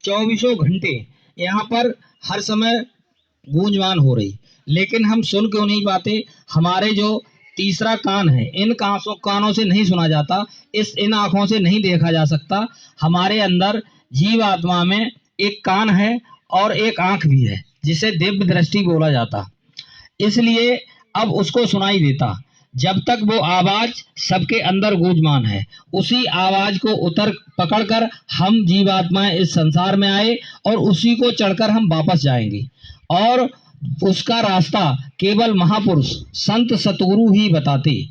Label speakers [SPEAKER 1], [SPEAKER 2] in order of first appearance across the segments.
[SPEAKER 1] चौबीसों घंटे यहाँ पर हर समय गूंजमान हो रही, लेकिन हम सुन क्यों नहीं पाते? हमारे जो तीसरा कान है, इन कानों से नहीं सुना जाता, इन आंखों से नहीं देखा जा सकता। हमारे अंदर जीव आत्मा में एक कान है और एक आंख भी है, जिसे दिव्य दृष्टि बोला जाता। इसलिए अब उसको सुनाई देता। जब तक वो आवाज सबके अंदर गूंजमान है, उसी आवाज को पकड़कर हम जीवात्माएं इस संसार में आए और उसी को चढ़कर हम वापस जाएंगे। और उसका रास्ता केवल महापुरुष संत सतगुरु ही बताते।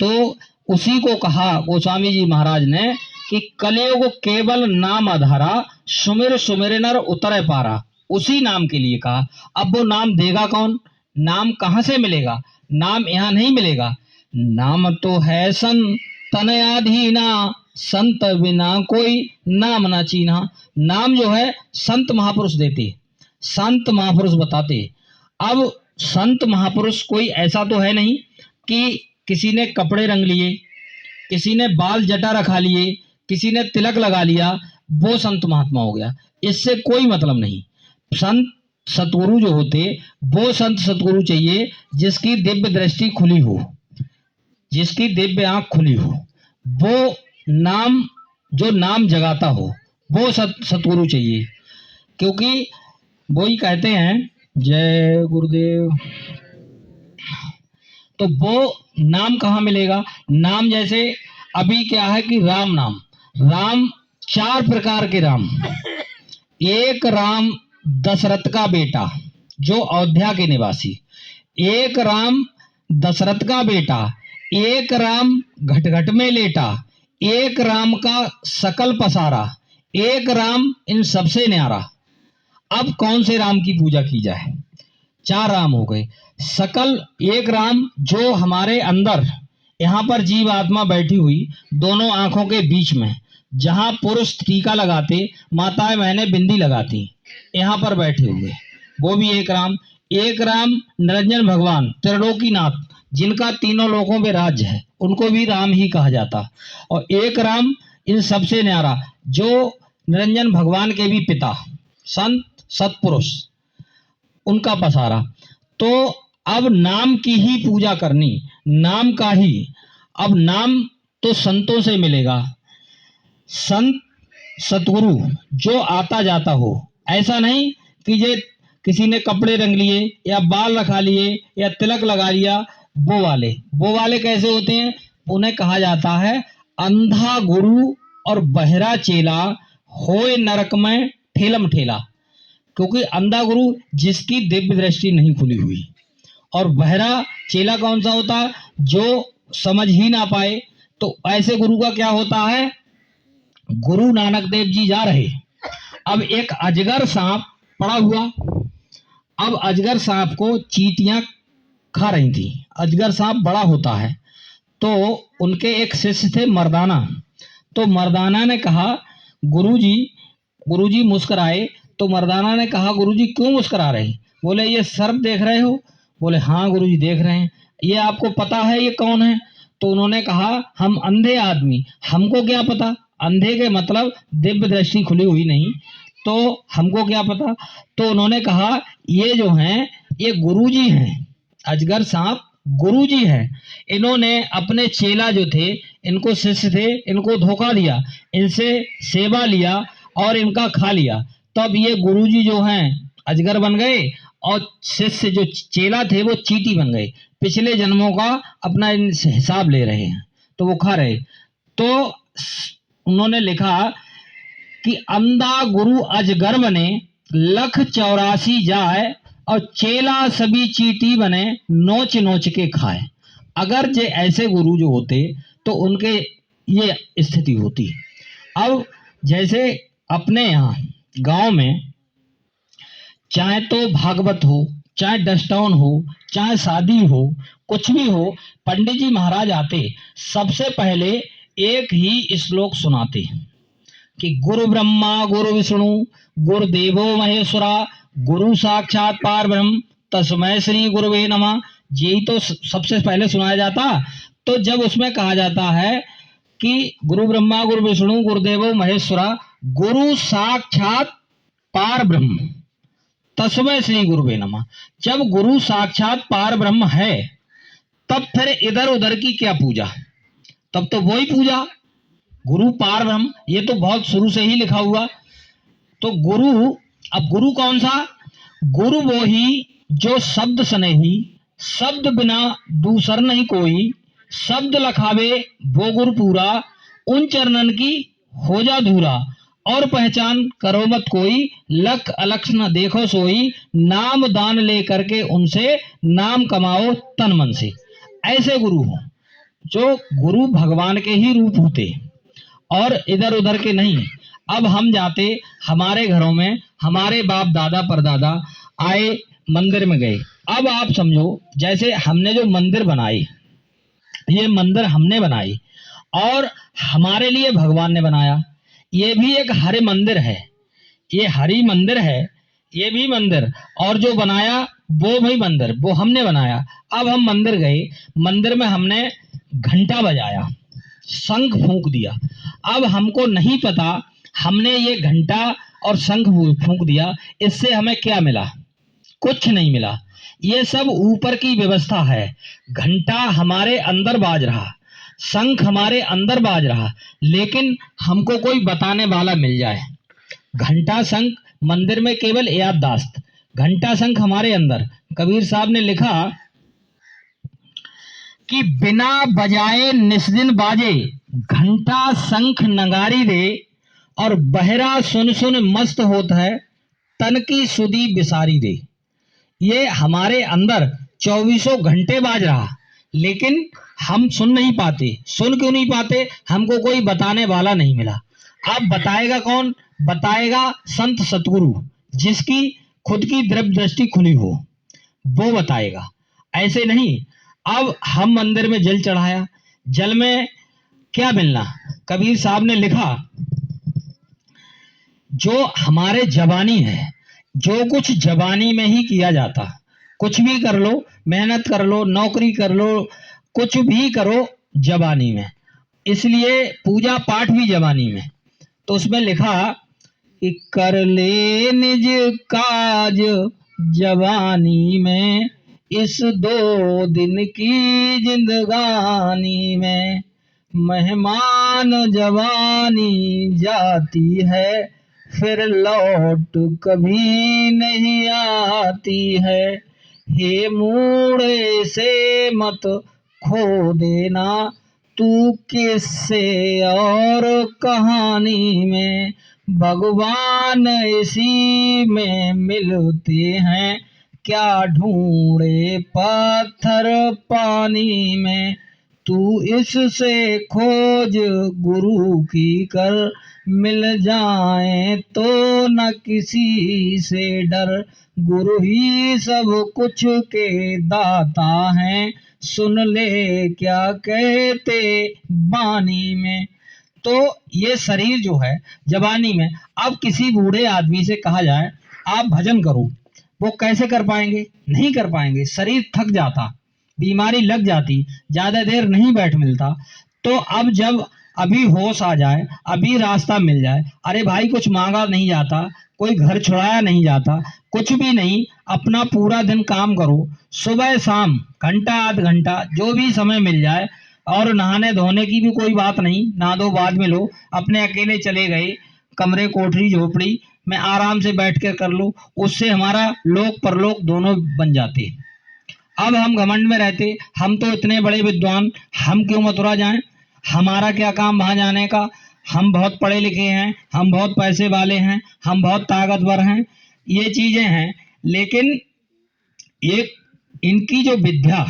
[SPEAKER 1] तो उसी को कहा गोस्वामी जी महाराज ने कि कलयुग केवल नाम आधारा, सुमिर सुमिर नर उतरे पारा। उसी नाम के लिए कहा। अब वो नाम देगा कौन? नाम कहाँ से मिलेगा? नाम यहाँ नहीं मिलेगा। नाम तो है तनयाधीना, संत बिना कोई नाम ना चीना। नाम जो है संत महापुरुष देते, संत महापुरुष बताते। अब संत महापुरुष कोई ऐसा तो है नहीं कि किसी ने कपड़े रंग लिए, किसी ने बाल जटा रखा लिए, किसी ने तिलक लगा लिया, वो संत महात्मा हो गया। इससे कोई मतलब नहीं। संत सतगुरु जो होते, वो संत सतगुरु चाहिए जिसकी दिव्य दृष्टि खुली हो, जिसकी दिव्य आंख खुली हो, वो नाम जो नाम जगाता हो, वो सतगुरु चाहिए। क्योंकि वो ही कहते हैं जय गुरुदेव। तो वो नाम कहाँ मिलेगा? नाम जैसे अभी क्या है कि राम नाम, राम 4 प्रकार के राम। एक राम दशरथ का बेटा जो अयोध्या के निवासी, एक राम दशरथ का बेटा, एक राम घट घट में लेटा, एक राम का सकल पसारा, एक राम इन सबसे न्यारा। अब कौन से राम की पूजा की जाए? 4 राम हो गए। सकल एक राम जो हमारे अंदर यहाँ पर जीव आत्मा बैठी हुई दोनों आंखों के बीच में, जहां पुरुष टीका लगाते, माताएं बहनें बिंदी लगाती, यहाँ पर बैठे हुए, वो भी एक राम। एक राम निरंजन भगवान त्रिलोकीनाथ, जिनका तीनों लोकों में राज्य है, उनको भी राम ही कहा जाता। और एक राम इन सबसे न्यारा जो निरंजन भगवान के भी पिता, संत सतपुरुष, उनका पसारा। तो अब नाम की ही पूजा करनी, नाम का ही। अब नाम तो संतों से मिलेगा, संत सतगुरु जो आता जाता हो। ऐसा नहीं कि ये किसी ने कपड़े रंग लिए या बाल रखा लिए या तिलक लगा लिया, वो वाले कैसे होते हैं? उन्हें कहा जाता है अंधा गुरु और बहरा चेला, होए नरक में ठेलम ठेला। क्योंकि अंधा गुरु जिसकी दिव्य दृष्टि नहीं खुली हुई, और बहरा चेला कौन सा होता है? जो समझ ही ना पाए। तो ऐसे गुरु का क्या होता है? गुरु नानक देव जी जा रहे, अब एक अजगर सांप पड़ा हुआ। अब अजगर सांप को चींटियां खा रही थी। अजगर सांप बड़ा होता है। तो उनके एक शिष्य थे मर्दाना। तो मर्दाना ने कहा गुरुजी मुस्कुराए। तो मर्दाना ने कहा गुरुजी क्यों मुस्कुरा रहे? बोले ये सर्प देख रहे हो? बोले हाँ गुरुजी देख रहे हैं। ये आपको पता है ये कौन है? तो उन्होंने कहा हम अंधे आदमी, हमको क्या पता। अंधे के मतलब दिव्य दृष्टि खुली हुई नहीं, तो हमको क्या पता। तो उन्होंने कहा ये जो हैं ये गुरुजी हैं, अजगर सांप गुरुजी हैं। इन्होंने अपने चेला जो थे, इनको शिष्य थे, इनको धोखा दिया, इनसे सेवा लिया और इनका खा लिया। तब ये गुरुजी जो हैं अजगर बन गए और शिष्य जो चेला थे वो चींटी बन गए। पिछले जन्मों का अपना इनसे हिसाब ले रहे हैं, तो वो खा रहे। तो उन्होंने लिखा कि अंधा गुरु अजगर बने, लख 84 जाए और चेला सभी चींटी बने, नोच नोच के खाए। अगर जे ऐसे गुरु जो होते तो उनके ये स्थिति होती। अब जैसे अपने यहाँ गांव में चाहे तो भागवत हो, चाहे डस्टाउन हो, चाहे शादी हो, कुछ भी हो, पंडित जी महाराज आते, सबसे पहले एक ही श्लोक सुनाते कि गुरु ब्रह्मा गुरु विष्णु गुरुदेवो महेश्वरा, गुरु साक्षात पार ब्रह्म तस्मै श्री गुरुवे नमः। यही तो सबसे पहले सुनाया जाता। तो जब उसमें कहा जाता है कि गुरु ब्रह्मा गुरु विष्णु गुरुदेवो महेश्वरा, गुरु साक्षात पार ब्रह्म तस्मै श्री गुरुवे नमः। जब गुरु साक्षात पार ब्रह्म है तब फिर इधर उधर की क्या पूजा, तब तो वही पूजा। गुरु पार ब्रह्म ये तो बहुत शुरू से ही लिखा हुआ। तो गुरु, अब गुरु कौन सा? गुरु वो ही जो शब्द स्नेही, शब्द बिना दूसर नहीं कोई, शब्द लखावे वो गुरु पूरा, उन चरणन की हो जा धूरा, और पहचान करो मत कोई, लख अलख न देखो सोई, नाम दान ले करके उनसे नाम कमाओ तन मन से। ऐसे गुरु हो जो गुरु भगवान के ही रूप होते और इधर उधर के नहीं। अब हम जाते हमारे घरों में, हमारे बाप दादा परदादा आए, मंदिर में गए। अब आप समझो जैसे हमने जो मंदिर बनाई, ये मंदिर हमने बनाई और हमारे लिए भगवान ने बनाया। ये भी एक हरि मंदिर है, ये हरि मंदिर है, ये भी मंदिर, और जो बनाया वो भी मंदिर, वो हमने बनाया। अब हम मंदिर गए, मंदिर में हमने घंटा बजाया, शंख फूंक दिया। अब हमको नहीं पता हमने ये घंटा और शंख फूंक दिया, इससे हमें क्या मिला? कुछ नहीं मिला। ये सब ऊपर की व्यवस्था है। घंटा हमारे अंदर बाज रहा, शंख हमारे अंदर बाज रहा, लेकिन हमको कोई बताने वाला मिल जाए। घंटा शंख मंदिर में केवल याददाश्त, घंटा शंख हमारे अंदर। कबीर साहब ने लिखा कि बिना बजाए निस्दिन बाजे, घंटा शंख नगारी दे, और बहरा सुन सुन मस्त होता है, तन की सुधी बिसारी दे। ये हमारे अंदर 24 घंटे बाज रहा, लेकिन हम सुन नहीं पाते। सुन क्यों नहीं पाते? हमको कोई बताने वाला नहीं मिला। अब बताएगा कौन? बताएगा संत सतगुरु, जिसकी खुद की दिव्य दृष्टि खुली हो, वो बताएगा, ऐसे नहीं। अब हम मंदिर में जल चढ़ाया, जल में क्या मिलना? कबीर साहब ने लिखा जो हमारे जवानी है, जो कुछ जवानी में ही किया जाता, कुछ भी कर लो, मेहनत कर लो, नौकरी कर लो, कुछ भी करो जवानी में, इसलिए पूजा पाठ भी जवानी में। तो उसमें लिखा कि कर ले निज काज जवानी में, इस 2 दिन की जिंदगानी में, मेहमान जवानी जाती है, फिर लौट कभी नहीं आती है। हे मूड़े से मत खो देना तू किससे और कहानी में, भगवान इसी में मिलते हैं, क्या ढूंढे पत्थर पानी में। तू इससे खोज गुरु की कर, मिल जाए तो न किसी से डर, गुरु ही सब कुछ के दाता हैं, सुन ले क्या कहते बानी में। तो ये शरीर जो है जवानी में, अब किसी बूढ़े आदमी से कहा जाए आप भजन करो, वो कैसे कर पाएंगे? नहीं कर पाएंगे, शरीर थक जाता, बीमारी लग जाती, ज्यादा देर नहीं बैठ मिलता। तो अब जब अभी होश आ जाए, अभी रास्ता मिल जाए, अरे भाई कुछ मांगा नहीं जाता, कोई घर छुड़ाया नहीं जाता, कुछ भी नहीं, अपना पूरा दिन काम करो, सुबह शाम घंटा आध घंटा जो भी समय मिल जाए, और नहाने धोने की भी कोई बात नहीं, नहा दो बाद में लो, अपने अकेले चले गए कमरे कोठरी झोपड़ी में आराम से बैठ कर लो, उससे हमारा लोक परलोक दोनों बन जाते। अब हम घमंड में रहते, हम तो इतने बड़े विद्वान, हम क्यों मथुरा जाएं? हमारा क्या काम वहां जाने का? हम बहुत पढ़े लिखे हैं, हम बहुत पैसे वाले हैं, हम बहुत ताकतवर हैं, ये चीजें हैं। लेकिन एक इनकी जो विद्या,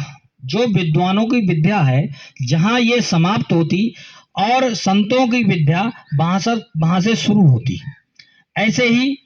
[SPEAKER 1] जो विद्वानों की विद्या है, जहां ये समाप्त होती और संतों की विद्या वहां से शुरू होती। ऐसे ही